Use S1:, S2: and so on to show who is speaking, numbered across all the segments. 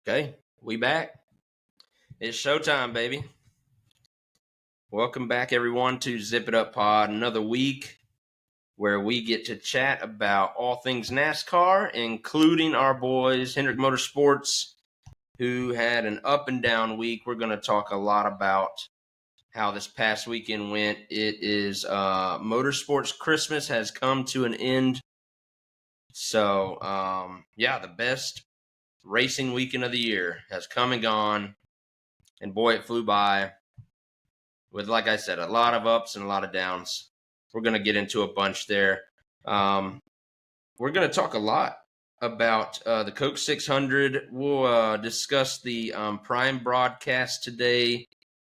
S1: Okay, we back. It's showtime, baby. Welcome back, everyone, to Zip It Up Pod. Another week where we get to chat about all things NASCAR, including our boys, Hendrick Motorsports, who had an up and down week. We're going to talk a lot about how this past weekend went. It is Motorsports Christmas has come to an end. So, the best racing weekend of the year has come and gone. And boy, it flew by with, like I said, a lot of ups and a lot of downs. We're going to get into a bunch there. We're going to talk a lot about the Coke 600. We'll discuss the Prime broadcast today.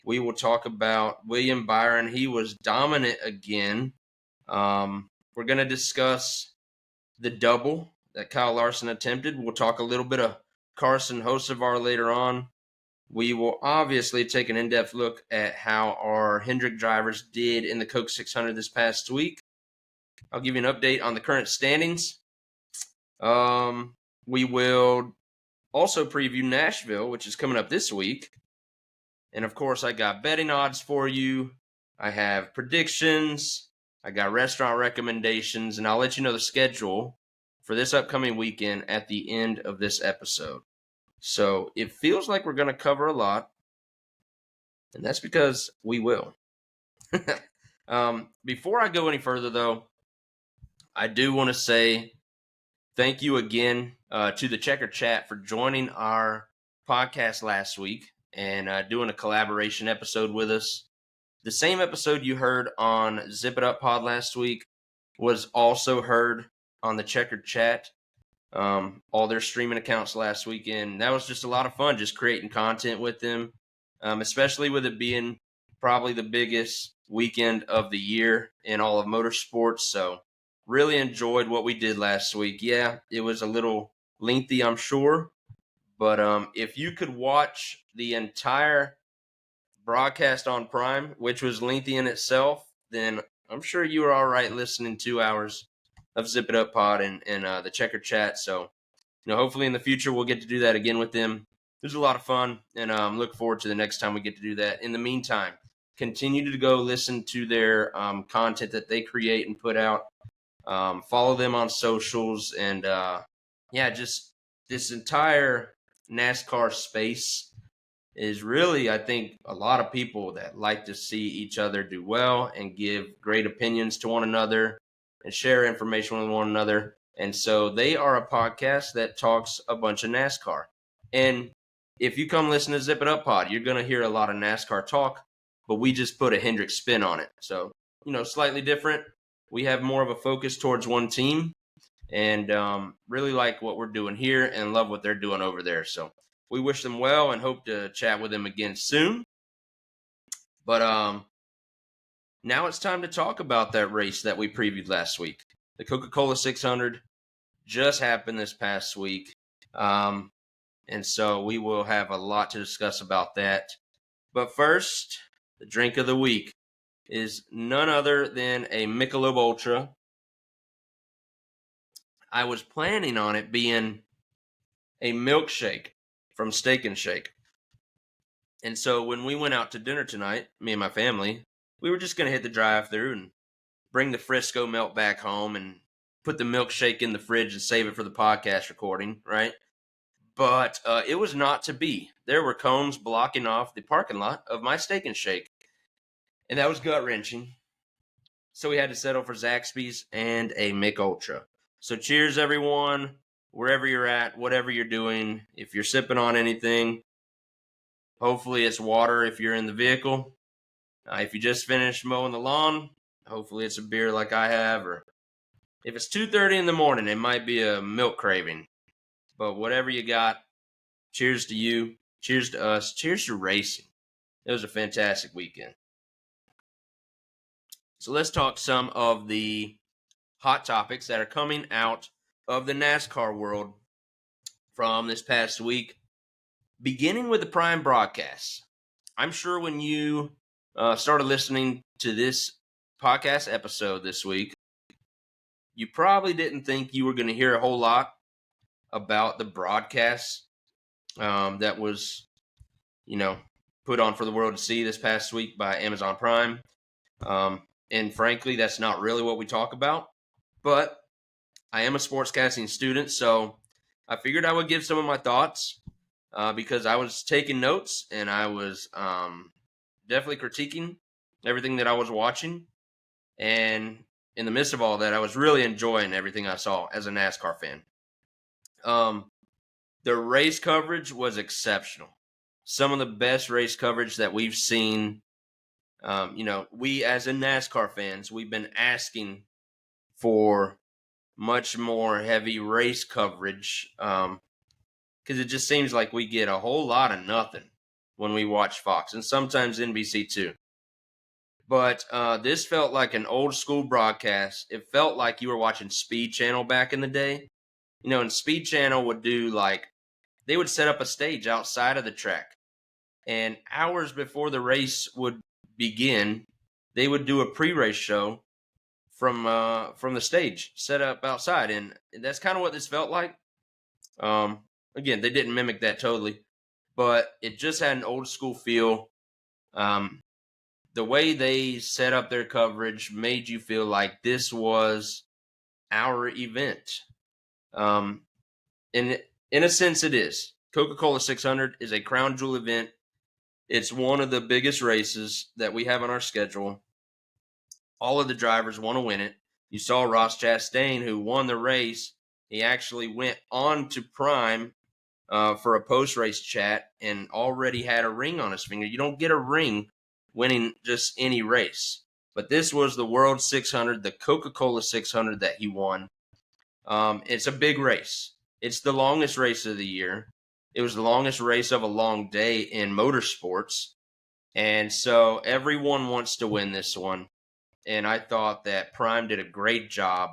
S1: We will talk about William Byron. He was dominant again. We're going to discuss the double that Kyle Larson attempted. We'll talk a little bit of Carson Hocevar later on. We will obviously take an in-depth look at how our Hendrick drivers did in the Coke 600 this past week. I'll give you an update on the current standings. We will also preview Nashville, which is coming up this week. And, of course, I got betting odds for you. I have predictions. I got restaurant recommendations. And I'll let you know the schedule for this upcoming weekend at the end of this episode. So it feels like we're going to cover a lot, and that's because we will. Before I go any further, though, I do want to say thank you again to the Checker Chat for joining our podcast last week and doing a collaboration episode with us. The same episode you heard on Zip It Up Pod last week was also heard on the Checker Chat. All their streaming accounts last weekend. That was just a lot of fun, just creating content with them, especially with it being probably the biggest weekend of the year in all of motorsports. So really enjoyed what we did last week. Yeah, it was a little lengthy, I'm sure, but if you could watch the entire broadcast on Prime, which was lengthy in itself, then I'm sure you were all right listening 2 hours of Zip It Up Pod and the Checker Chat. So, hopefully in the future we'll get to do that again with them. It was a lot of fun, and look forward to the next time we get to do that. In the meantime, continue to go listen to their content that they create and put out. Follow them on socials, and just this entire NASCAR space is really, I think, a lot of people that like to see each other do well and give great opinions to one another and share information with one another. And so they are a podcast that talks a bunch of NASCAR. And if you come listen to Zip It Up Pod, you're going to hear a lot of NASCAR talk, but we just put a Hendrick spin on it. So, slightly different. We have more of a focus towards one team and really like what we're doing here and love what they're doing over there. So we wish them well and hope to chat with them again soon. But now it's time to talk about that race that we previewed last week. The Coca-Cola 600 just happened this past week. And so we will have a lot to discuss about that. But first, the drink of the week is none other than a Michelob Ultra. I was planning on it being a milkshake from Steak and Shake. And so when we went out to dinner tonight, me and my family, we were just going to hit the drive-thru and bring the Frisco melt back home and put the milkshake in the fridge and save it for the podcast recording, right? But it was not to be. There were cones blocking off the parking lot of my Steak and Shake, and that was gut-wrenching. So we had to settle for Zaxby's and a Mick Ultra. So cheers, everyone, wherever you're at, whatever you're doing. If you're sipping on anything, hopefully it's water if you're in the vehicle. If you just finished mowing the lawn, hopefully it's a beer like I have. Or if it's 2:30 in the morning, it might be a milk craving. But whatever you got, cheers to you. Cheers to us. Cheers to racing. It was a fantastic weekend. So let's talk some of the hot topics that are coming out of the NASCAR world from this past week, beginning with the Prime broadcast. I'm sure when you started listening to this podcast episode this week, you probably didn't think you were going to hear a whole lot about the broadcast that was, you know, put on for the world to see this past week by Amazon Prime. And frankly, that's not really what we talk about. But I am a sportscasting student, so I figured I would give some of my thoughts because I was taking notes and I was definitely critiquing everything that I was watching. And in the midst of all that, I was really enjoying everything I saw as a NASCAR fan. The race coverage was exceptional. Some of the best race coverage that we've seen. We as in NASCAR fans, we've been asking for much more heavy race coverage because it just seems like we get a whole lot of nothing when we watch Fox and sometimes NBC too. But this felt like an old school broadcast. It felt like you were watching Speed Channel back in the day. And Speed Channel would do they would set up a stage outside of the track. And hours before the race would begin, they would do a pre-race show from the stage set up outside. And that's kind of what this felt like. Again, they didn't mimic that totally, but it just had an old school feel. The way they set up their coverage made you feel like this was our event. In a sense, it is. Coca-Cola 600 is a crown jewel event. It's one of the biggest races that we have on our schedule. All of the drivers want to win it. You saw Ross Chastain, who won the race. He actually went on to Prime for a post-race chat and already had a ring on his finger. You don't get a ring winning just any race. But this was the World 600, the Coca-Cola 600 that he won. It's a big race. It's the longest race of the year. It was the longest race of a long day in motorsports. And so everyone wants to win this one. And I thought that Prime did a great job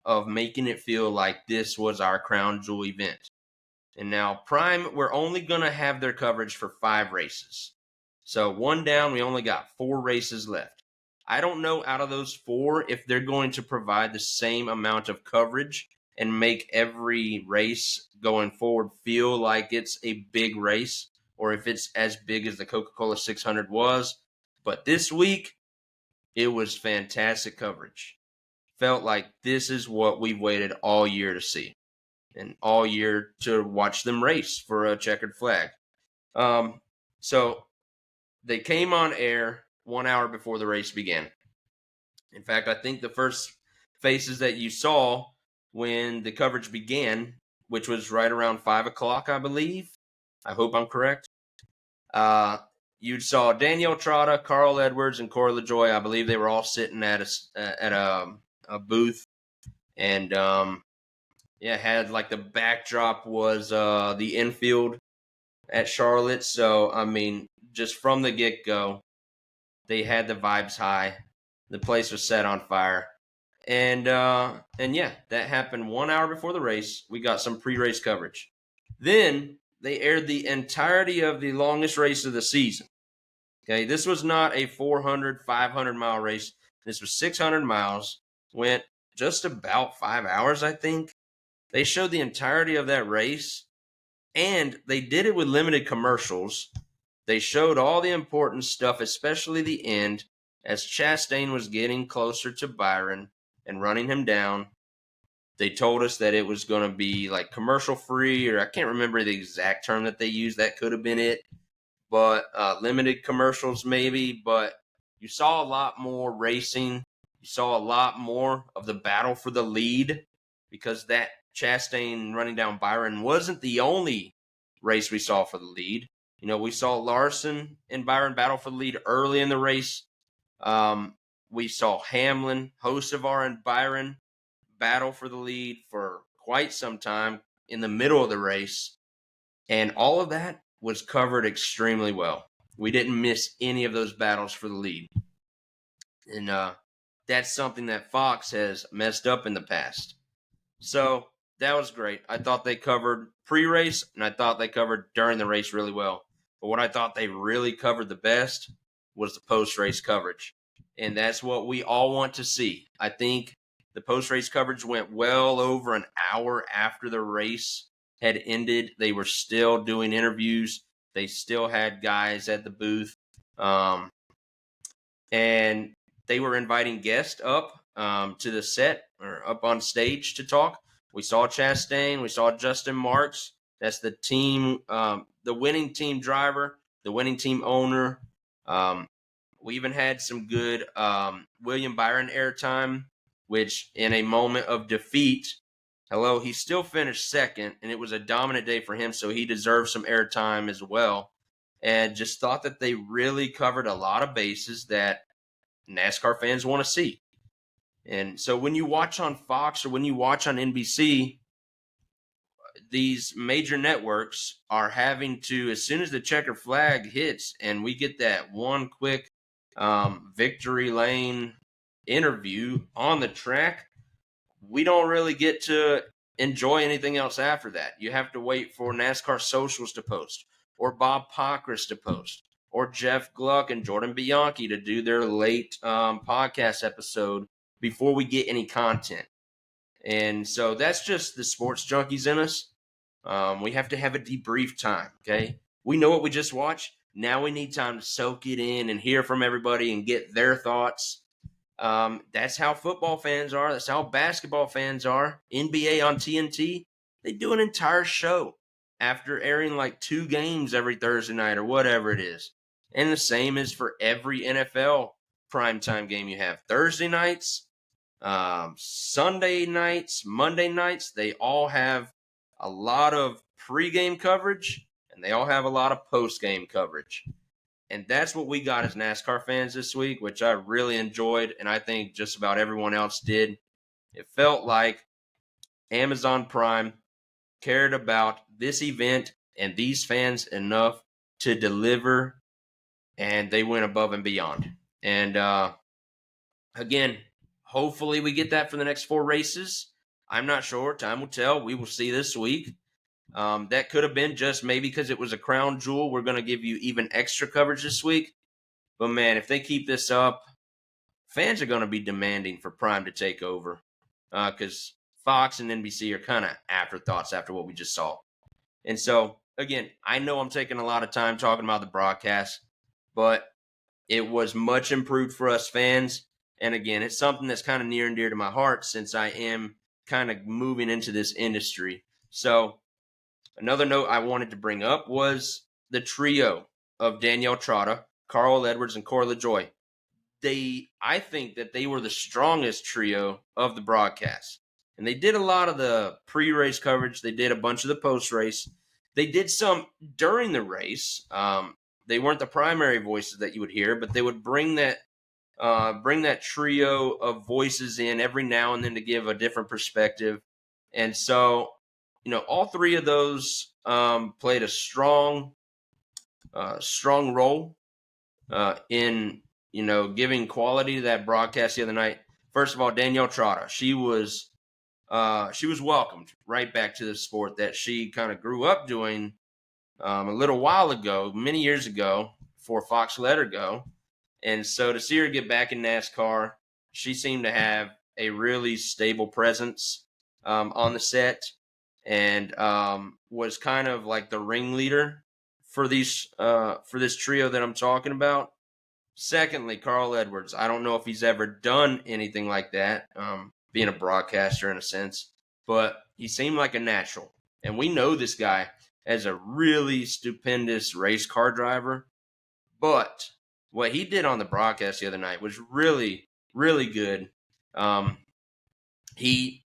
S1: of making it feel like this was our crown jewel event. And now Prime, we're only going to have their coverage for 5 races. So one down, we only got 4 races left. I don't know out of those 4 if they're going to provide the same amount of coverage and make every race going forward feel like it's a big race or if it's as big as the Coca-Cola 600 was. But this week, it was fantastic coverage. Felt like this is what we've waited all year to see and all year to watch them race for a checkered flag. So they came on air 1 hour before the race began. In fact, I think the first faces that you saw when the coverage began, which was right around 5 o'clock, I believe. I hope I'm correct. You saw Danielle Trotta, Carl Edwards, and Corey LaJoy. I believe they were all sitting at a booth, and had like the backdrop was the infield at Charlotte. So I mean, just from the get go, they had the vibes high. The place was set on fire, and that happened 1 hour before the race. We got some pre-race coverage. Then they aired the entirety of the longest race of the season. Okay, this was not a 400, 500-mile race. This was 600 miles, went just about 5 hours, I think. They showed the entirety of that race, and they did it with limited commercials. They showed all the important stuff, especially the end, as Chastain was getting closer to Byron and running him down. They told us that it was going to be like commercial free, or I can't remember the exact term that they used. That could have been it. But limited commercials maybe, but you saw a lot more racing. You saw a lot more of the battle for the lead because that Chastain running down Byron wasn't the only race we saw for the lead. We saw Larson and Byron battle for the lead early in the race. We saw Hamlin, Hocevar, and Byron battle for the lead for quite some time in the middle of the race. And all of that was covered extremely well. We didn't miss any of those battles for the lead. And that's something that Fox has messed up in the past. So that was great. I thought they covered pre-race, and I thought they covered during the race really well. But what I thought they really covered the best was the post-race coverage. And that's what we all want to see. I think the post-race coverage went well over an hour after the race had ended, they were still doing interviews. They still had guys at the booth. And they were inviting guests up to the set or up on stage to talk. We saw Chastain. We saw Justin Marks. That's the team, the winning team driver, the winning team owner. We even had some good William Byron airtime, which in a moment of defeat, he still finished second, and it was a dominant day for him, so he deserves some airtime as well. And just thought that they really covered a lot of bases that NASCAR fans want to see. And so when you watch on Fox or when you watch on NBC, these major networks are having to, as soon as the checker flag hits and we get that one quick victory lane interview on the track, we don't really get to enjoy anything else after that. You have to wait for NASCAR socials to post, or Bob Pockris to post, or Jeff Gluck and Jordan Bianchi to do their late podcast episode before we get any content. And so that's just the sports junkies in us. We have to have a debrief time, okay? We know what we just watched. Now we need time to soak it in and hear from everybody and get their thoughts. That's how football fans are. That's how basketball fans are. NBA on TNT, they do an entire show after airing like 2 games every Thursday night or whatever it is. And the same is for every NFL primetime game you have. Thursday nights, Sunday nights, Monday nights, they all have a lot of pregame coverage and they all have a lot of postgame coverage. And that's what we got as NASCAR fans this week, which I really enjoyed, and I think just about everyone else did. It felt like Amazon Prime cared about this event and these fans enough to deliver, and they went above and beyond. And again, hopefully we get that for the next 4 races. I'm not sure. Time will tell. We will see this week. That could have been just maybe because it was a crown jewel. We're going to give you even extra coverage this week. But, man, if they keep this up, fans are going to be demanding for Prime to take over because Fox and NBC are kind of afterthoughts after what we just saw. And so, again, I know I'm taking a lot of time talking about the broadcast, but it was much improved for us fans. And, again, it's something that's kind of near and dear to my heart since I am kind of moving into this industry. So, another note I wanted to bring up was the trio of Danielle Trotta, Carl Edwards, and Corey LaJoie. I think that they were the strongest trio of the broadcast. And they did a lot of the pre-race coverage. They did a bunch of the post-race. They did some during the race. They weren't the primary voices that you would hear, but they would bring that trio of voices in every now and then to give a different perspective. And so, all 3 of those played a strong role in giving quality to that broadcast the other night. First of all, Danielle Trotta, she was welcomed right back to the sport that she kind of grew up doing a little while ago, many years ago, before Fox let her go. And so to see her get back in NASCAR, she seemed to have a really stable presence on the set, and was kind of like the ringleader for this trio that I'm talking about. Secondly, Carl Edwards. I don't know if he's ever done anything like that, being a broadcaster in a sense, but he seemed like a natural. And we know this guy as a really stupendous race car driver, but what he did on the broadcast the other night was really, really good.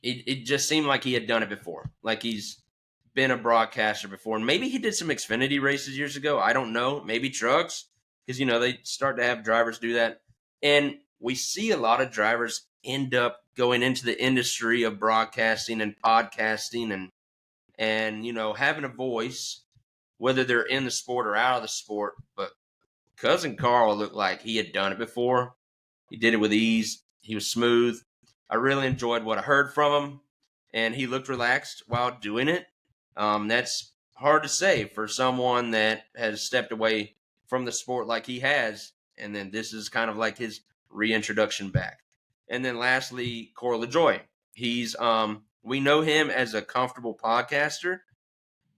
S1: It just seemed like he had done it before, like he's been a broadcaster before. And maybe he did some Xfinity races years ago. I don't know. Maybe trucks, because, they start to have drivers do that. And we see a lot of drivers end up going into the industry of broadcasting and podcasting and having a voice, whether they're in the sport or out of the sport. But Cousin Carl looked like he had done it before. He did it with ease. He was smooth. I really enjoyed what I heard from him, and he looked relaxed while doing it. That's hard to say for someone that has stepped away from the sport like he has, and then this is kind of like his reintroduction back. And then lastly, Corey LaJoie. He's we know him as a comfortable podcaster,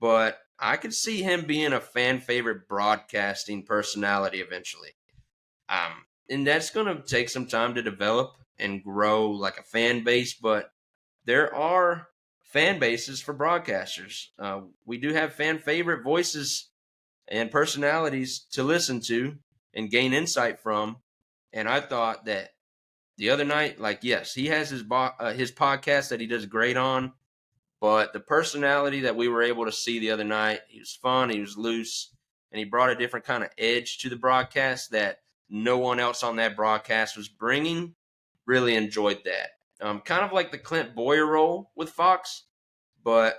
S1: but I could see him being a fan favorite broadcasting personality eventually. And that's going to take some time to develop and grow like a fan base, but there are fan bases for broadcasters. We do have fan favorite voices and personalities to listen to and gain insight from. And I thought that the other night, like, yes, he has his podcast that he does great on, but the personality that we were able to see the other night, he was fun, he was loose, and he brought a different kind of edge to the broadcast that no one else on that broadcast was bringing. Really enjoyed that. Kind of like the Clint Boyer role with Fox, but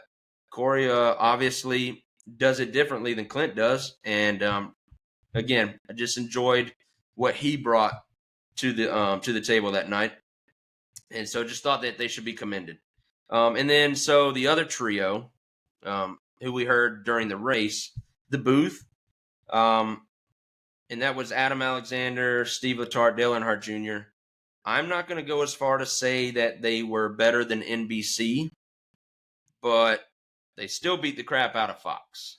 S1: Corey obviously does it differently than Clint does. And again, I just enjoyed what he brought to the table that night, and so just thought that they should be commended. And then so the other trio, who we heard during the race, the Booth, and that was Adam Alexander, Steve Letarte, Dale Earnhardt Jr. I'm not going to go as far to say that they were better than NBC, but they still beat the crap out of Fox.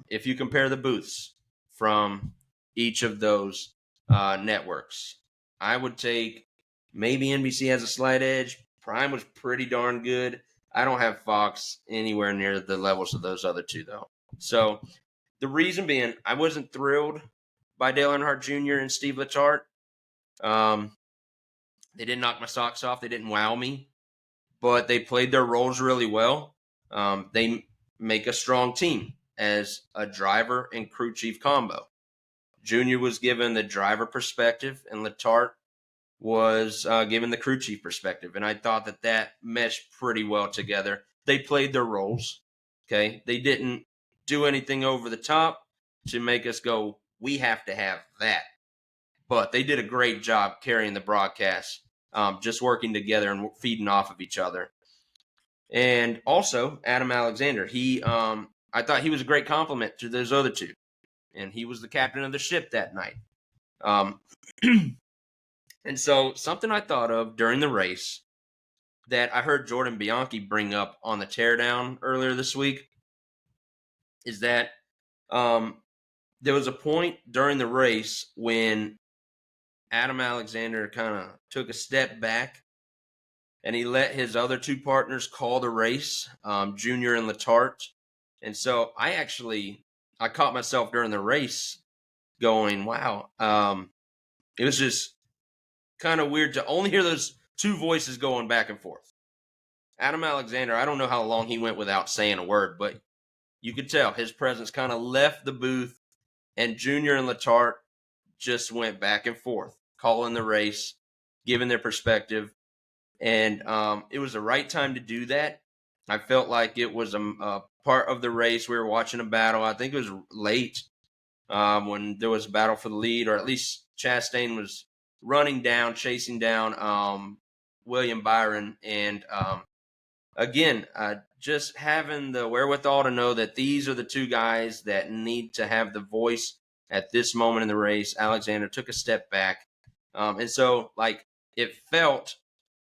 S1: If you compare the booths from each of those networks, I would take maybe NBC has a slight edge. Prime was pretty darn good. I don't have Fox anywhere near the levels of those other two, though. So the reason being, I wasn't thrilled by Dale Earnhardt Jr. and Steve Letarte. They didn't knock my socks off. They didn't wow me, but they played their roles really well. They make a strong team as a driver and crew chief combo. Junior was given the driver perspective, and Letarte was given the crew chief perspective. And I thought that meshed pretty well together. They played their roles. Okay. They didn't do anything over the top to make us go, we have to have that. But they did a great job carrying the broadcast, just working together and feeding off of each other. And also, Adam Alexander, I thought he was a great compliment to those other two. And he was the captain of the ship that night. And so something I thought of during the race that I heard Jordan Bianchi bring up on the teardown earlier this week is that there was a point during the race when Adam Alexander kind of took a step back and he let his other two partners call the race, Junior and Letarte. And so I caught myself during the race going, wow. It was just kind of weird to only hear those two voices going back and forth. Adam Alexander, I don't know how long he went without saying a word, but you could tell his presence kind of left the booth, and Junior and Letarte just went back and forth, calling the race, giving their perspective. And it was the right time to do that. I felt like it was a part of the race. We were watching a battle. I think it was late when there was a battle for the lead, or at least Chastain was chasing down William Byron. And again, just having the wherewithal to know that these are the two guys that need to have the voice at this moment in the race. Alexander took a step back. And so, like, it felt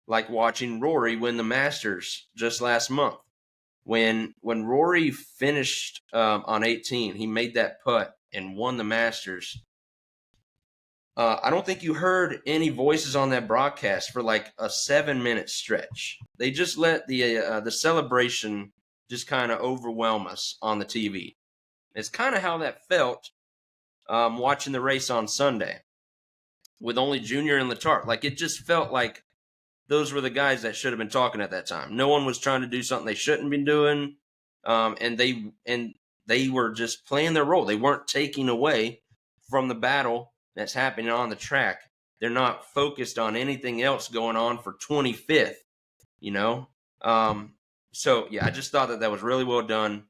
S1: like watching Rory win the Masters just last month. When Rory finished on 18, he made that putt and won the Masters. I don't think you heard any voices on that broadcast for like a 7-minute stretch. They just let the celebration just kind of overwhelm us on the TV. It's kind of how that felt watching the race on Sunday with only Junior and Letarte. Like, it just felt like those were the guys that should have been talking at that time. No one was trying to do something they shouldn't be doing, and they were just playing their role. They weren't taking away from the battle that's happening on the track. They're not focused on anything else going on for 25th, you know? So, yeah, I just thought that was really well done.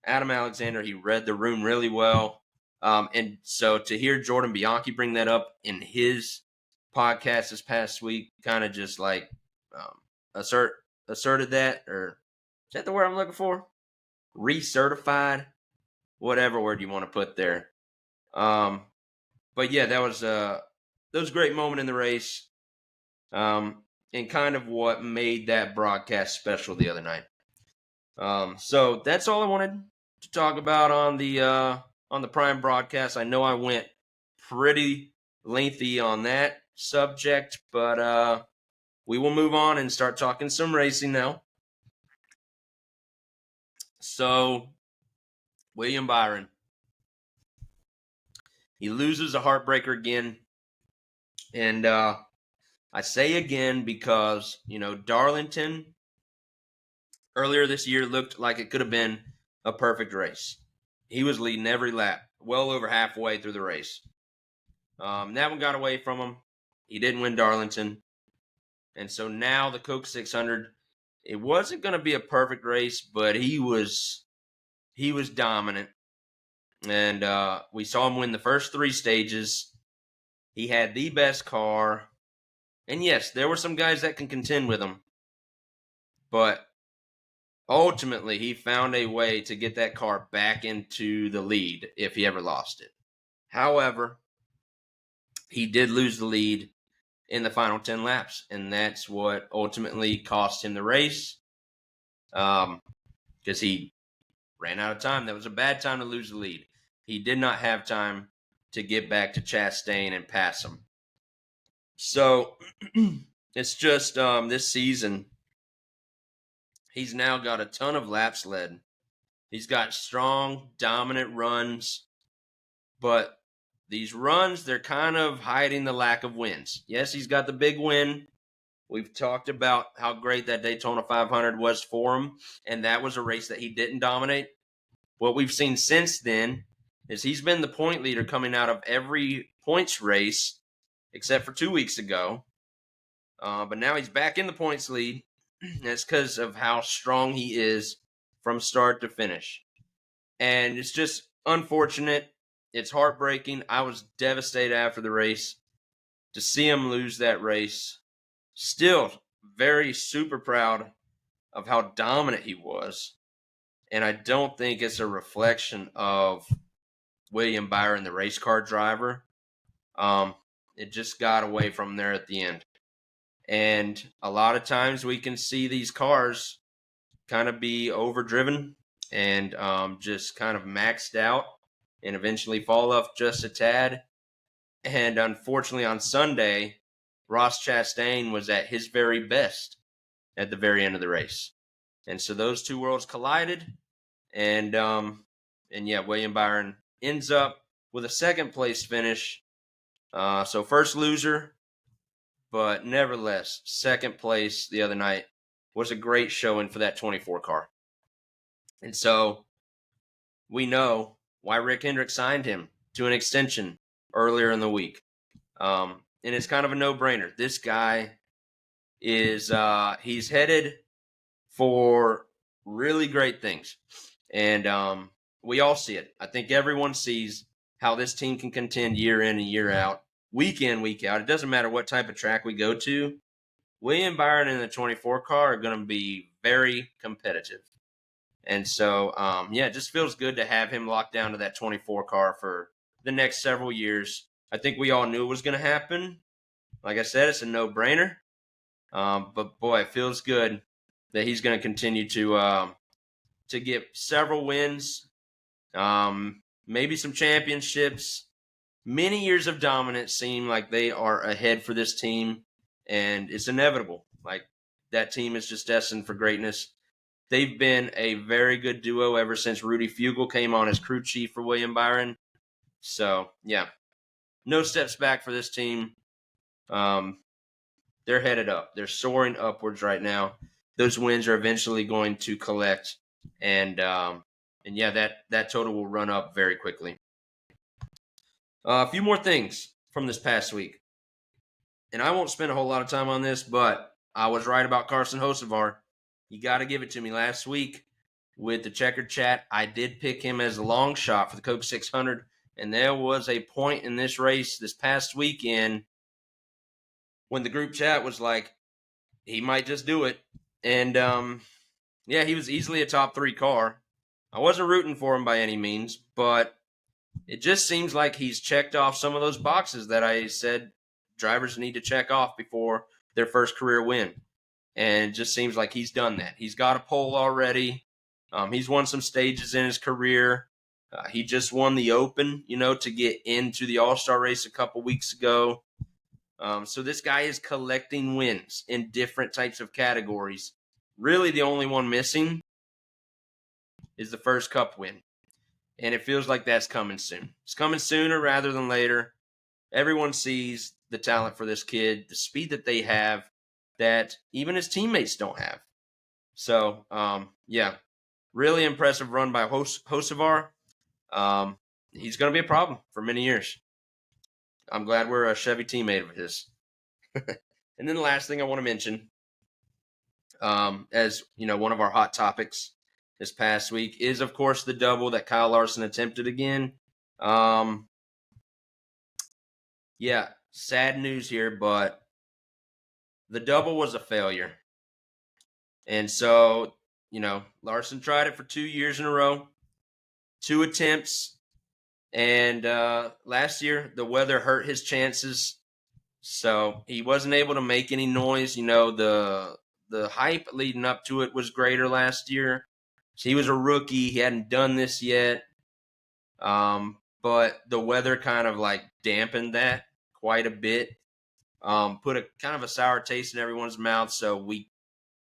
S1: Adam Alexander, he read the room really well. And so to hear Jordan Bianchi bring that up in his podcast this past week, kind of just like asserted that, or is that the word I'm looking for? Recertified, whatever word you want to put there. But yeah, that was a great moment in the race, and kind of what made that broadcast special the other night. So that's all I wanted to talk about on the Prime broadcast. I know I went pretty lengthy on that subject, but we will move on and start talking some racing now. So William Byron, he loses a heartbreaker again, and I say again because Darlington earlier this year looked like it could have been a perfect race. He was leading every lap, well over halfway through the race. That one got away from him. He didn't win Darlington. And so now the Coke 600, it wasn't going to be a perfect race, but he was dominant. And we saw him win the first 3 stages. He had the best car. And yes, there were some guys that can contend with him. But ultimately, he found a way to get that car back into the lead if he ever lost it. However, he did lose the lead in the final 10 laps, and that's what ultimately cost him the race because he ran out of time. That was a bad time to lose the lead. He did not have time to get back to Chastain and pass him. So it's just this season, he's now got a ton of laps led. He's got strong, dominant runs, but these runs, they're kind of hiding the lack of wins. Yes, he's got the big win. We've talked about how great that Daytona 500 was for him, and that was a race that he didn't dominate. What we've seen since then is he's been the point leader coming out of every points race except for 2 weeks ago. But now he's back in the points lead. That's because of how strong he is from start to finish. And it's just unfortunate. It's heartbreaking. I was devastated after the race to see him lose that race. Still very super proud of how dominant he was. And I don't think it's a reflection of William Byron, the race car driver. It just got away from there at the end. And a lot of times we can see these cars kind of be overdriven and just kind of maxed out and eventually fall off just a tad. And unfortunately on Sunday, Ross Chastain was at his very best at the very end of the race. And so those two worlds collided. And yeah, William Byron ends up with a second place finish. So first loser, but nevertheless, second place the other night was a great showing for that 24 car. And so we know why Rick Hendrick signed him to an extension earlier in the week. And it's kind of a no-brainer. This guy is he's headed for really great things. And we all see it. I think everyone sees how this team can contend year in and year out, week in, week out. It doesn't matter what type of track we go to. William Byron and the 24 car are going to be very competitive. And so, yeah, it just feels good to have him locked down to that 24 car for the next several years. I think we all knew it was going to happen. Like I said, it's a no-brainer. But, boy, it feels good that he's going to continue to get several wins, maybe some championships. Many years of dominance seem like they are ahead for this team, and it's inevitable. Like, that team is just destined for greatness. They've been a very good duo ever since Rudy Fugle came on as crew chief for William Byron. So, yeah, no steps back for this team. They're headed up. They're soaring upwards right now. Those wins are eventually going to collect, and yeah, that total will run up very quickly. A few more things from this past week, and I won't spend a whole lot of time on this, but I was right about Carson Hocevar. You got to give it to me. Last week with the checkered chat, I did pick him as a long shot for the Coke 600, and there was a point in this race this past weekend when the group chat was like, he might just do it. And, yeah, he was easily a top 3 car. I wasn't rooting for him by any means, but it just seems like he's checked off some of those boxes that I said drivers need to check off before their first career win. And it just seems like he's done that. He's got a pole already. He's won some stages in his career. He just won the Open, to get into the All-Star race a couple weeks ago. So this guy is collecting wins in different types of categories. Really, the only one missing is the first Cup win. And it feels like that's coming soon. It's coming sooner rather than later. Everyone sees the talent for this kid, the speed that they have that even his teammates don't have. So, really impressive run by Hocevar. He's going to be a problem for many years. I'm glad we're a Chevy teammate of his. And then the last thing I want to mention, as one of our hot topics this past week is, of course, the double that Kyle Larson attempted again. Sad news here, but the double was a failure. And so, Larson tried it for 2 years in a row, 2 attempts. And last year, the weather hurt his chances. So he wasn't able to make any noise. The hype leading up to it was greater last year. So he was a rookie. He hadn't done this yet. But the weather kind of dampened that quite a bit. Put a kind of a sour taste in everyone's mouth. So we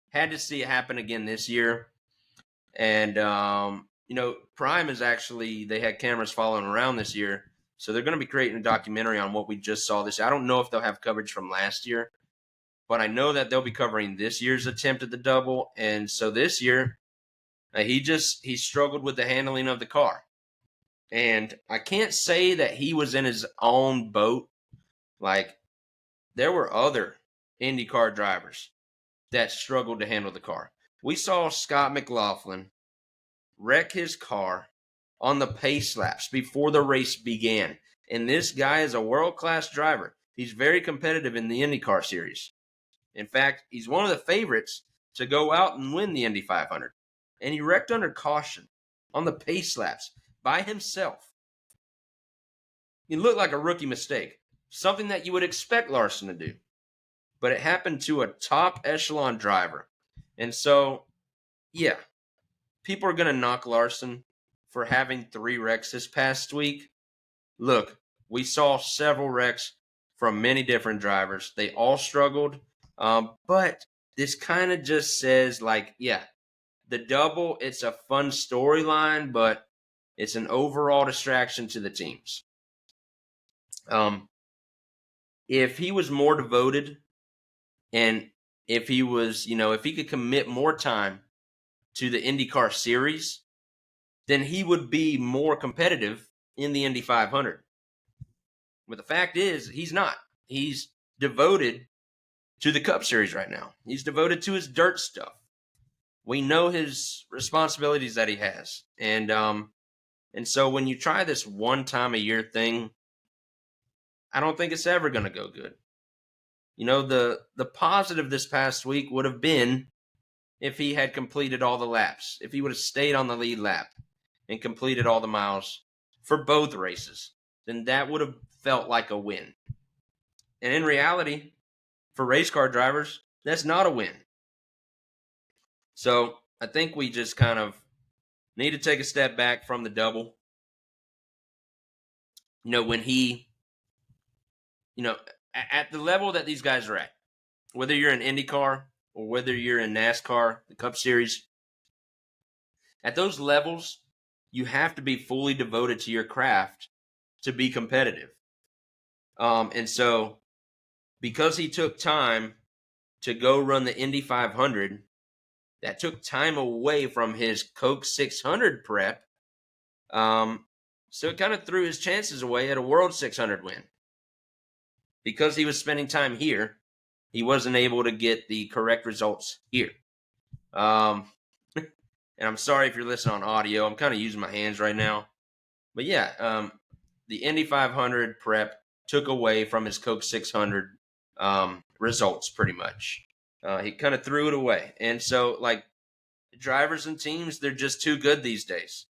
S1: had to see it happen again this year. And, Prime is actually, they had cameras following around this year. So they're going to be creating a documentary on what we just saw this year. I don't know if they'll have coverage from last year, but I know that they'll be covering this year's attempt at the double. And so this year, he struggled with the handling of the car. And I can't say that he was in his own boat. There were other IndyCar drivers that struggled to handle the car. We saw Scott McLaughlin wreck his car on the pace laps before the race began. And this guy is a world-class driver. He's very competitive in the IndyCar series. In fact, he's one of the favorites to go out and win the Indy 500. And he wrecked under caution on the pace laps by himself. It looked like a rookie mistake, something that you would expect Larson to do. But it happened to a top echelon driver. And so, people are going to knock Larson for having 3 wrecks this past week. Look, we saw several wrecks from many different drivers. They all struggled. But this kind of just says, the double, it's a fun storyline, but it's an overall distraction to the teams. If he was more devoted and if he was, if he could commit more time to the IndyCar series, then he would be more competitive in the Indy 500. But the fact is, he's not. He's devoted to the Cup Series right now. He's devoted to his dirt stuff. We know his responsibilities that he has. And so when you try this one time a year thing, I don't think it's ever going to go good. The positive this past week would have been if he had completed all the laps, if he would have stayed on the lead lap and completed all the miles for both races, then that would have felt like a win. And in reality, for race car drivers, that's not a win. So I think we just kind of need to take a step back from the double. When he, at the level that these guys are at, whether you're in IndyCar or whether you're in NASCAR, the Cup Series, at those levels, you have to be fully devoted to your craft to be competitive. And so because he took time to go run the Indy 500, that took time away from his Coke 600 prep. So it kind of threw his chances away at a World 600 win. Because he was spending time here, he wasn't able to get the correct results here. And I'm sorry if you're listening on audio. I'm kind of using my hands right now. But the Indy 500 prep took away from his Coke 600 results pretty much. He kind of threw it away. And so, drivers and teams, they're just too good these days.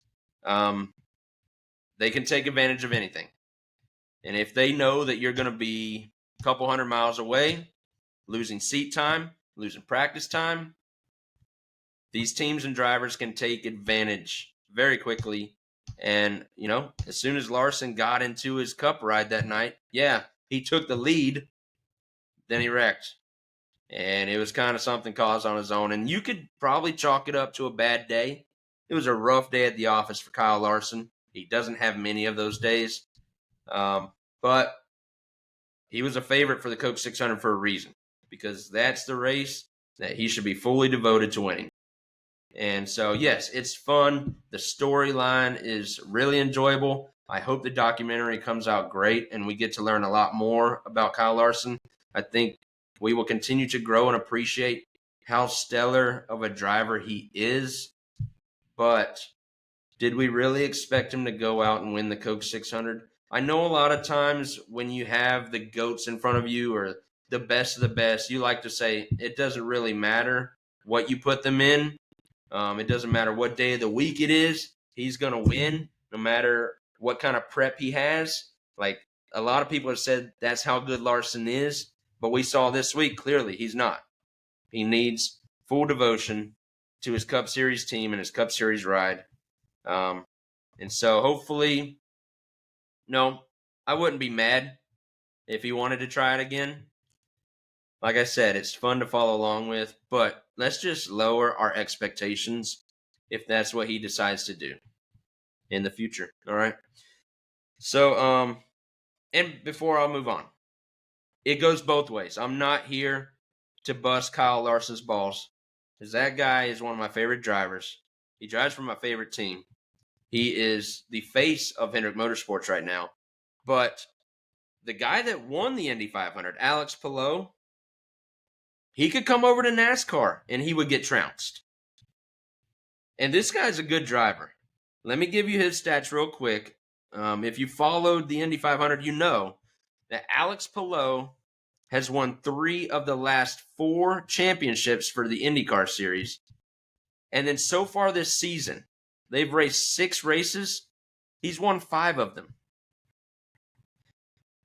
S1: They can take advantage of anything. And if they know that you're going to be a couple hundred miles away, losing seat time, losing practice time, these teams and drivers can take advantage very quickly. And, as soon as Larson got into his cup ride that night, he took the lead, then he wrecked. And it was kind of something caused on his own. And you could probably chalk it up to a bad day. It was a rough day at the office for Kyle Larson. He doesn't have many of those days. But he was a favorite for the Coke 600 for a reason, because that's the race that he should be fully devoted to winning. And so, yes, it's fun. The storyline is really enjoyable. I hope the documentary comes out great and we get to learn a lot more about Kyle Larson. I think we will continue to grow and appreciate how stellar of a driver he is. But did we really expect him to go out and win the Coke 600? I know a lot of times when you have the GOATs in front of you or the best of the best, you like to say it doesn't really matter what you put them in. It doesn't matter what day of the week it is. He's going to win no matter what kind of prep he has. Like, a lot of people have said that's how good Larson is, but we saw this week clearly he's not. He needs full devotion to his Cup Series team and his Cup Series ride. And so hopefully, no, I wouldn't be mad if he wanted to try it again. Like I said, it's fun to follow along with, but let's just lower our expectations if that's what he decides to do in the future. All right. So, and before I'll move on, it goes both ways. I'm not here to bust Kyle Larson's balls, because that guy is one of my favorite drivers. He drives for my favorite team. He is the face of Hendrick Motorsports right now. But the guy that won the Indy 500, Alex Palou, he could come over to NASCAR and he would get trounced. And this guy's a good driver. Let me give you his stats real quick. If you followed the Indy 500, you know that Alex Palou has won 3 of the last 4 championships for the IndyCar series. And then so far this season, they've raced 6 races. He's won 5 of them.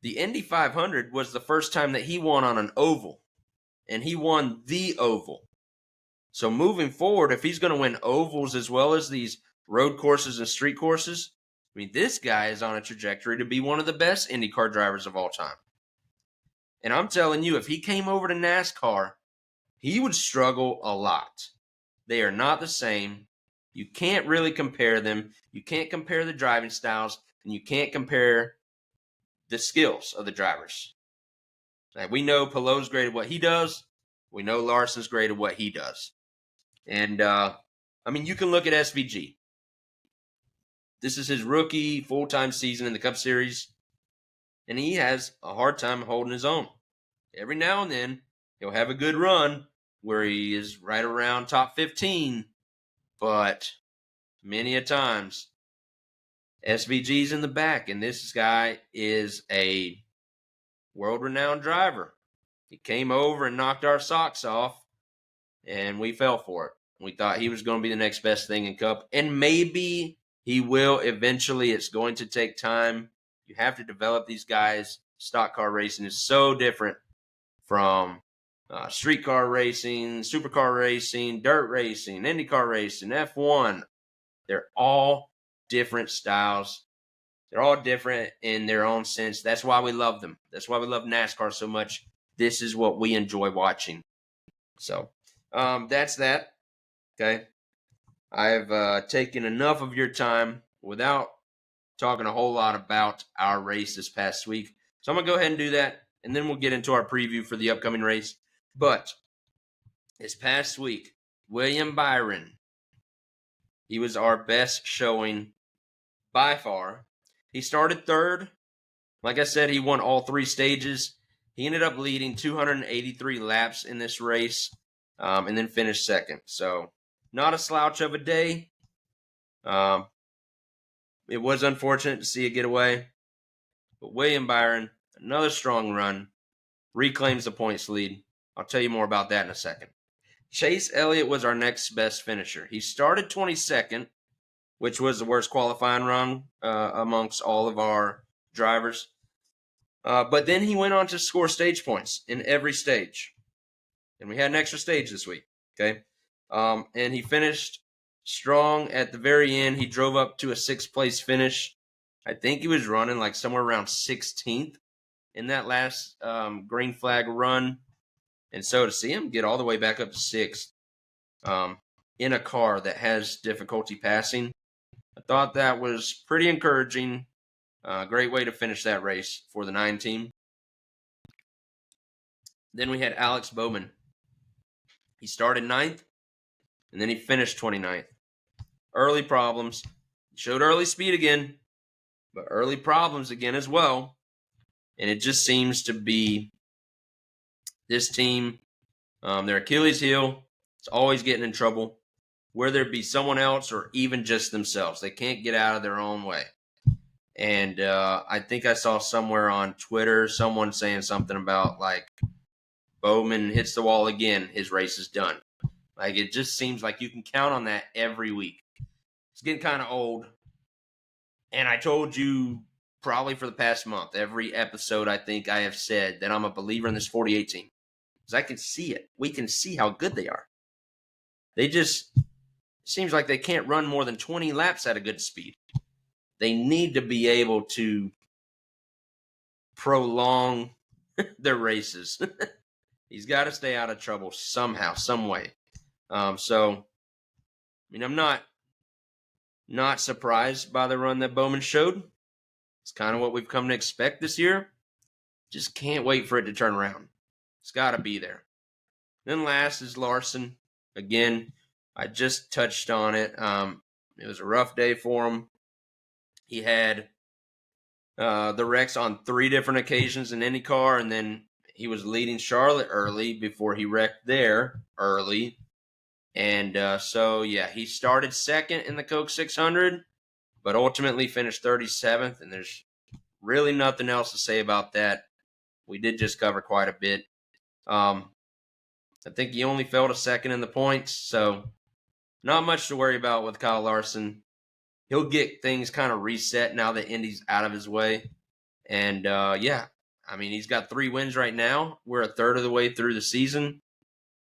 S1: The Indy 500 was the first time that he won on an oval, and he won the oval. So moving forward, if he's going to win ovals as well as these road courses and street courses, I mean, this guy is on a trajectory to be one of the best IndyCar drivers of all time. And I'm telling you, if he came over to NASCAR, he would struggle a lot. They are not the same. You can't really compare them. You can't compare the driving styles, and you can't compare the skills of the drivers. Like, we know Palou's great at what he does. We know Larson's great at what he does. And, you can look at SVG. This is his rookie full-time season in the Cup Series, and he has a hard time holding his own. Every now and then, he'll have a good run where he is right around top 15, but many a times, SVG's in the back, and this guy is a world-renowned driver. He came over and knocked our socks off, and we fell for it. We thought he was going to be the next best thing in Cup, and maybe he will eventually. It's going to take time. You have to develop these guys. Stock car racing is so different from street car racing, supercar racing, dirt racing, IndyCar racing, F1. They're all different styles. They're all different in their own sense. That's why we love them. That's why we love NASCAR so much. This is what we enjoy watching. So that's that. Okay. I've taken enough of your time without talking a whole lot about our race this past week. So I'm going to go ahead and do that, and then we'll get into our preview for the upcoming race. But this past week, William Byron, he was our best showing by far. He started third. Like I said, he won all 3 stages. He ended up leading 283 laps in this race, and then finished second. So not a slouch of a day. It was unfortunate to see it get away. But William Byron, another strong run, reclaims the points lead. I'll tell you more about that in a second. Chase Elliott was our next best finisher. He started 22nd, which was the worst qualifying run amongst all of our drivers. But then he went on to score stage points in every stage. And we had an extra stage this week. Okay. And he finished strong at the very end. He drove up to a 6th place finish. I think he was running like somewhere around 16th in that last green flag run. And so to see him get all the way back up to 6th in a car that has difficulty passing, I thought that was pretty encouraging. Great way to finish that race for the 9 team. Then we had Alex Bowman. He started 9th, and then he finished 29th. Early problems. He showed early speed again, but early problems again as well. And it just seems to be this team, their Achilles heel. It's always getting in trouble, whether it be someone else or even just themselves. They can't get out of their own way. And I think I saw somewhere on Twitter someone saying something about like Bowman hits the wall again, his race is done. Like it just seems like you can count on that every week. It's getting kind of old. And I told you probably for the past month, every episode I think I have said that I'm a believer in this 48 team. Because I can see it. We can see how good they are. They just seems like they can't run more than 20 laps at a good speed. They need to be able to prolong their races. He's got to stay out of trouble somehow, some way. So, I'm not surprised by the run that Bowman showed. It's kind of what we've come to expect this year. Just can't wait for it to turn around. It's got to be there. Then last is Larson. Again, I just touched on it. It was a rough day for him. He had the wrecks on 3 different occasions in IndyCar, and then he was leading Charlotte early before he wrecked there early. And he started 2nd in the Coke 600, but ultimately finished 37th, and there's really nothing else to say about that. We did just cover quite a bit. I think he only fell to 2nd in the points, so not much to worry about with Kyle Larson. He'll get things kind of reset now that Indy's out of his way. And, he's got 3 wins right now. We're a third of the way through the season.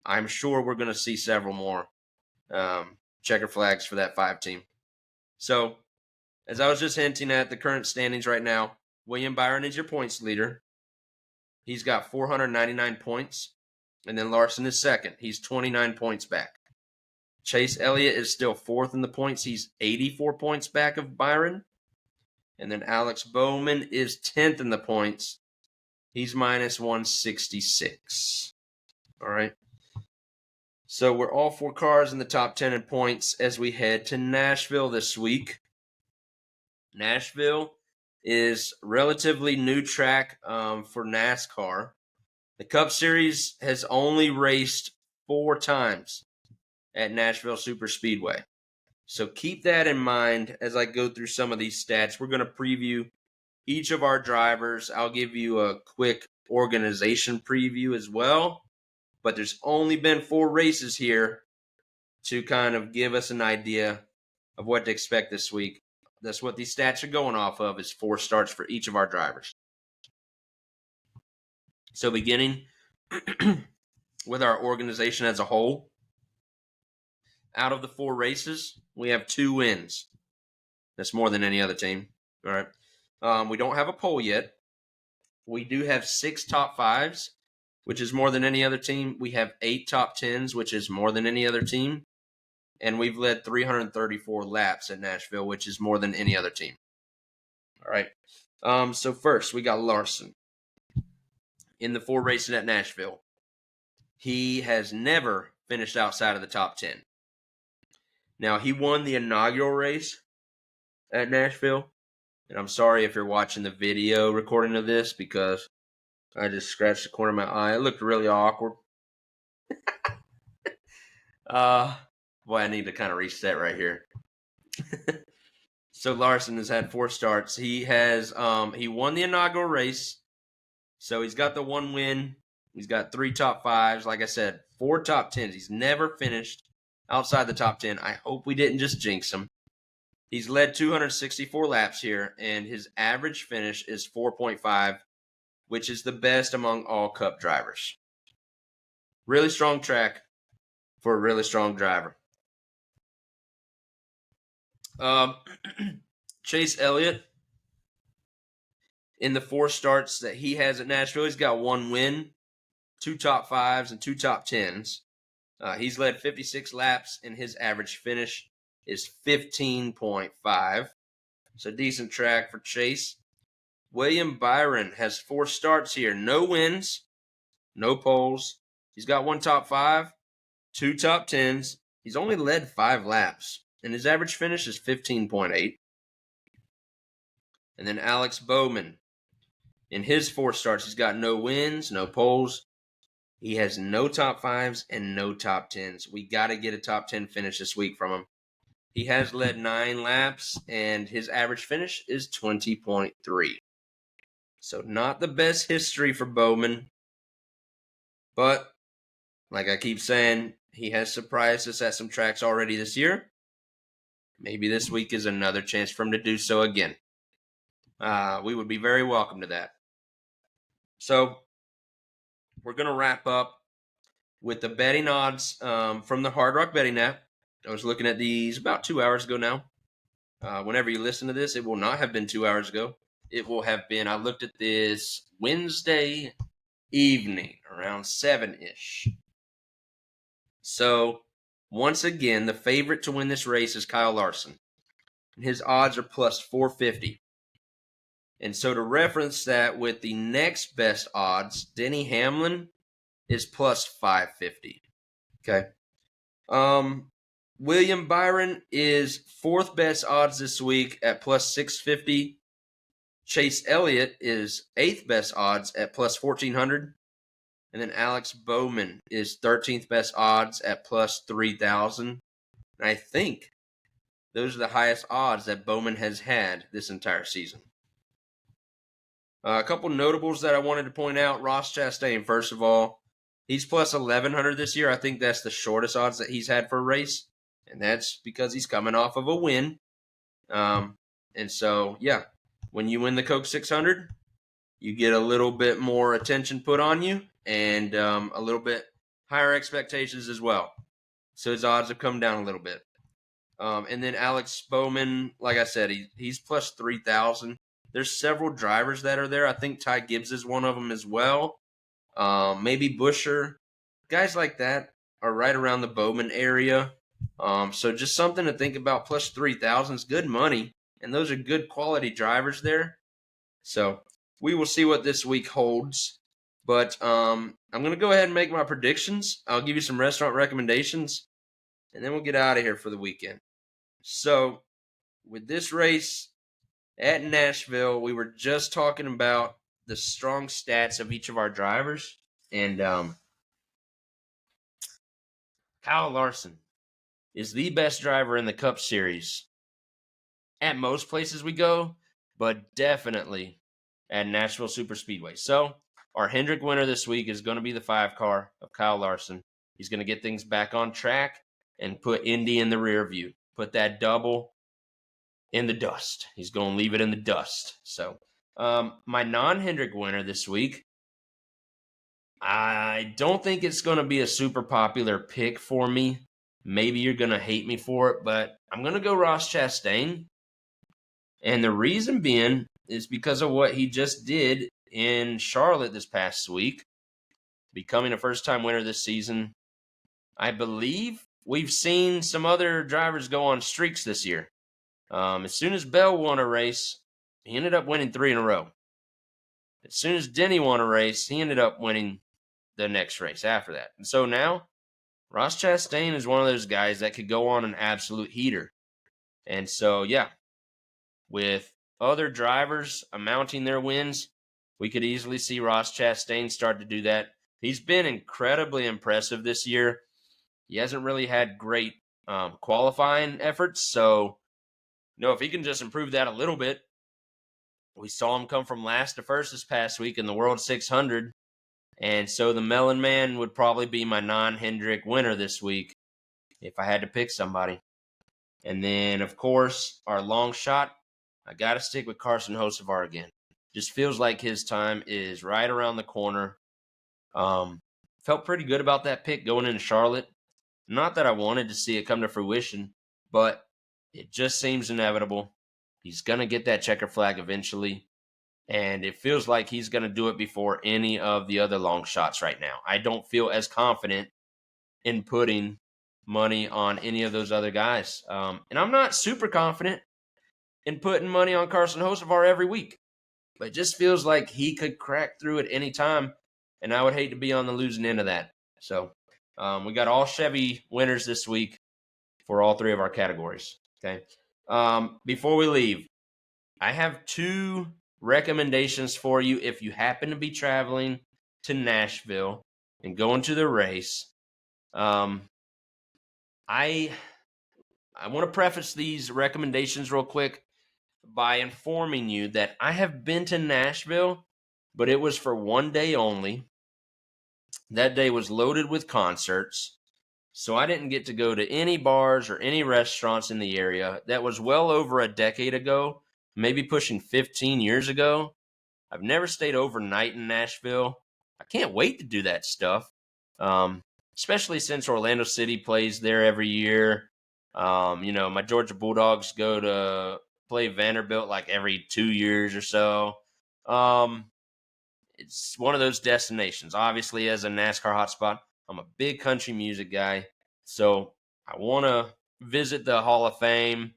S1: I'm sure we're going to see several more checker flags for that 5 team. So, as I was just hinting at the current standings right now, William Byron is your points leader. He's got 499 points. And then Larson is 2nd. He's 29 points back. Chase Elliott is still 4th in the points. He's 84 points back of Byron. And then Alex Bowman is 10th in the points. He's minus 166. All right. So we're all 4 cars in the top 10 in points as we head to Nashville this week. Nashville is relatively new track for NASCAR. The Cup Series has only raced 4 times at Nashville Superspeedway. So keep that in mind as I go through some of these stats. We're going to preview each of our drivers. I'll give you a quick organization preview as well. But there's only been 4 races here to kind of give us an idea of what to expect this week. That's what these stats are going off of, is 4 starts for each of our drivers. So beginning with our organization as a whole, out of the 4 races, we have 2 wins. That's more than any other team. All right. We don't have a pole yet. We do have 6 top 5s, which is more than any other team. We have 8 top 10s, which is more than any other team. And we've led 334 laps at Nashville, which is more than any other team. All right. So first, we got Larson. In the 4 races at Nashville, he has never finished outside of the top 10. Now, he won the inaugural race at Nashville. And I'm sorry if you're watching the video recording of this, because I just scratched the corner of my eye. It looked really awkward. Boy, I need to kind of reset right here. So Larson has had 4 starts. He has he won the inaugural race. So he's got the 1 win. He's got 3 top 5s. Like I said, 4 top 10s. He's never finished outside the top 10. I hope we didn't just jinx him. He's led 264 laps here, and his average finish is 4.5, which is the best among all Cup drivers. Really strong track. for a really strong driver. Chase Elliott, in the 4 starts that he has at Nashville, he's got 1 win, 2 top 5s, and 2 top 10s. He's led 56 laps, and his average finish is 15.5. It's a decent track for Chase. William Byron has 4 starts here. No wins, no poles. He's got 1 top 5, 2 top 10s. He's only led 5 laps, and his average finish is 15.8. And then Alex Bowman, in his 4 starts, he's got no wins, no poles. He has no top 5s and no top 10s. We got to get a top 10 finish this week from him. He has led 9 laps, and his average finish is 20.3. So not the best history for Bowman. But, like I keep saying, he has surprised us at some tracks already this year. Maybe this week is another chance for him to do so again. We would be very welcome to that. So, we're going to wrap up with the betting odds from the Hard Rock Betting app. I was looking at these about 2 hours ago now. Whenever you listen to this, it will not have been 2 hours ago. It will have been, I looked at this Wednesday evening around 7-ish. So, once again, the favorite to win this race is Kyle Larson. And his odds are plus 450. And so to reference that with the next best odds, Denny Hamlin is plus 550. Okay. William Byron is 4th best odds this week at plus 650. Chase Elliott is 8th best odds at plus 1400. And then Alex Bowman is 13th best odds at plus 3,000. And I think those are the highest odds that Bowman has had this entire season. A couple notables that I wanted to point out. Ross Chastain, first of all. He's plus 1,100 this year. I think that's the shortest odds that he's had for a race. And that's because he's coming off of a win. And so, yeah, when you win the Coke 600, you get a little bit more attention put on you and a little bit higher expectations as well. So his odds have come down a little bit. And then Alex Bowman, like I said, he's plus 3,000. There's several drivers that are there. I think Ty Gibbs is one of them as well. Maybe Busher. Guys like that are right around the Bowman area. So just something to think about. Plus 3,000 is good money. And those are good quality drivers there. So we will see what this week holds. But I'm going to go ahead and make my predictions. I'll give you some restaurant recommendations. And then we'll get out of here for the weekend. So with this race at Nashville, we were just talking about the strong stats of each of our drivers. And Kyle Larson is the best driver in the Cup Series at most places we go, but definitely at Nashville Superspeedway. So our Hendrick winner this week is going to be the 5 car of Kyle Larson. He's going to get things back on track and put Indy in the rear view. Put that double in the dust. He's going to leave it in the dust. So my non-Hendrick winner this week, I don't think it's going to be a super popular pick for me. Maybe you're going to hate me for it, but I'm going to go Ross Chastain. And the reason being is because of what he just did in Charlotte this past week, becoming a first-time winner this season. I believe we've seen some other drivers go on streaks this year. As soon as Bell won a race, he ended up winning 3 in a row. As soon as Denny won a race, he ended up winning the next race after that. And so now, Ross Chastain is one of those guys that could go on an absolute heater. And so, yeah, with other drivers amounting their wins, we could easily see Ross Chastain start to do that. He's been incredibly impressive this year. He hasn't really had great qualifying efforts. So, if he can just improve that a little bit. We saw him come from last to first this past week in the World 600. And so the Melon Man would probably be my non-Hendrick winner this week if I had to pick somebody. And then, of course, our long shot, I got to stick with Carson Hocevar again. Just feels like his time is right around the corner. Felt pretty good about that pick going into Charlotte. Not that I wanted to see it come to fruition, but it just seems inevitable. He's going to get that checker flag eventually. And it feels like he's going to do it before any of the other long shots right now. I don't feel as confident in putting money on any of those other guys. And I'm not super confident in putting money on Carson Hocevar every week. But it just feels like he could crack through at any time. And I would hate to be on the losing end of that. So we got all Chevy winners this week for all three of our categories. Okay. Before we leave, I have 2 recommendations for you if you happen to be traveling to Nashville and going to the race. I want to preface these recommendations real quick by informing you that I have been to Nashville, but it was for one day only. That day was loaded with concerts, so I didn't get to go to any bars or any restaurants in the area. That was well over a decade ago, maybe pushing 15 years ago. I've never stayed overnight in Nashville. I can't wait to do that stuff, especially since Orlando City plays there every year. My Georgia Bulldogs go to play Vanderbilt like every 2 years or so. It's one of those destinations. Obviously, as a NASCAR hotspot, I'm a big country music guy, so I want to visit the Hall of Fame.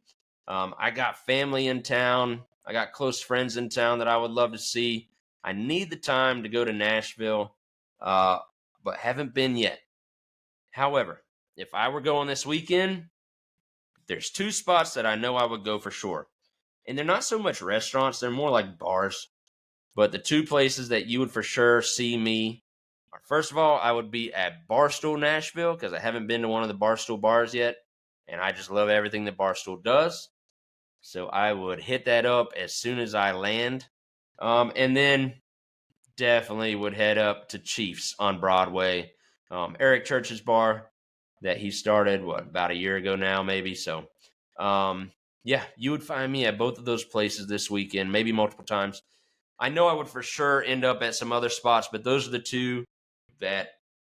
S1: I got family in town. I got close friends in town that I would love to see. I need the time to go to Nashville, but haven't been yet. However, if I were going this weekend, there's 2 spots that I know I would go for sure. And they're not so much restaurants, they're more like bars. But the 2 places that you would for sure see me are, first of all, I would be at Barstool Nashville because I haven't been to one of the Barstool bars yet. And I just love everything that Barstool does. So I would hit that up as soon as I land. And then definitely would head up to Chiefs on Broadway. Eric Church's bar that he started, about a year ago now, maybe. So, yeah, you would find me at both of those places this weekend, maybe multiple times. I know I would for sure end up at some other spots, but those are the 2 that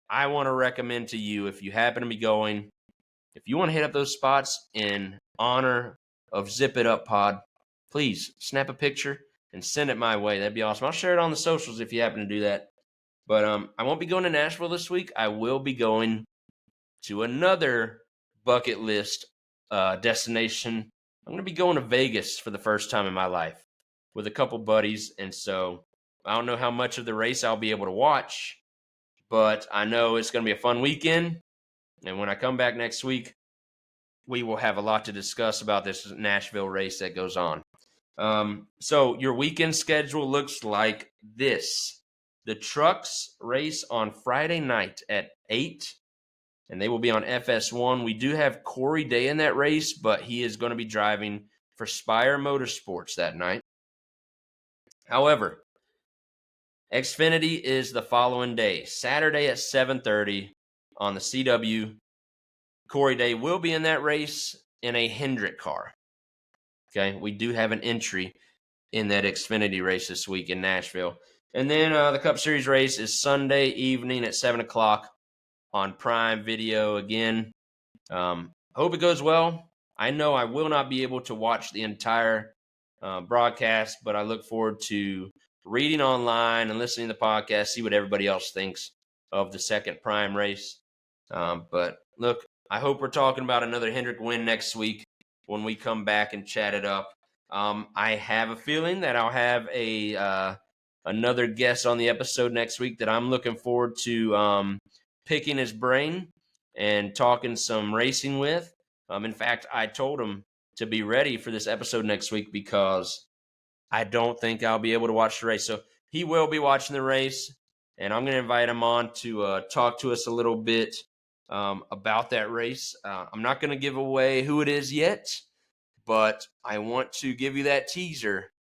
S1: I want to recommend to you if you happen to be going. If you want to hit up those spots in honor of Zip It Up Pod, please snap a picture and send it my way. That'd be awesome. I'll share it on the socials if you happen to do that. But I won't be going to Nashville this week. I will be going to another bucket list destination. I'm going to be going to Vegas for the first time in my life with a couple buddies. And so I don't know how much of the race I'll be able to watch, but I know it's going to be a fun weekend. And when I come back next week, we will have a lot to discuss about this Nashville race that goes on. So your weekend schedule looks like this. The trucks race on Friday night at 8, and they will be on FS1. We do have Corey Day in that race, but he is going to be driving for Spire Motorsports that night. However, Xfinity is the following day, Saturday at 7:30 on the CW. Corey Day will be in that race in a Hendrick car. Okay, we do have an entry in that Xfinity race this week in Nashville. And then the Cup Series race is Sunday evening at 7 o'clock on Prime Video again. Hope it goes well. I know I will not be able to watch the entire broadcast, but I look forward to reading online and listening to the podcast, see what everybody else thinks of the second Prime race. But look, I hope we're talking about another Hendrick win next week when we come back and chat it up. I have a feeling that I'll have another guest on the episode next week that I'm looking forward to picking his brain and talking some racing with. In fact, I told him to be ready for this episode next week because I don't think I'll be able to watch the race. So he will be watching the race, and I'm going to invite him on to talk to us a little bit about that race. I'm not going to give away who it is yet, but I want to give you that teaser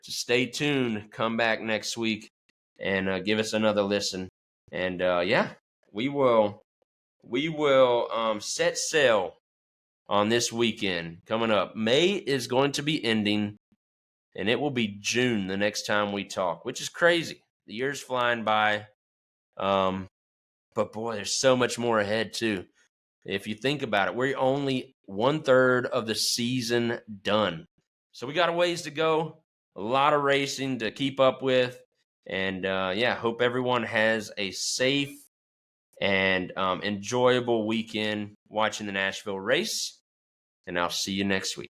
S1: to stay tuned. Come back next week and give us another listen. And yeah, we will set sail on this weekend coming up. May is going to be ending, and it will be June the next time we talk, which is crazy. The year's flying by. But boy, there's so much more ahead too. If you think about it, we're only 1/3 of the season done. So we got a ways to go, a lot of racing to keep up with. And hope everyone has a safe and enjoyable weekend watching the Nashville race. And I'll see you next week.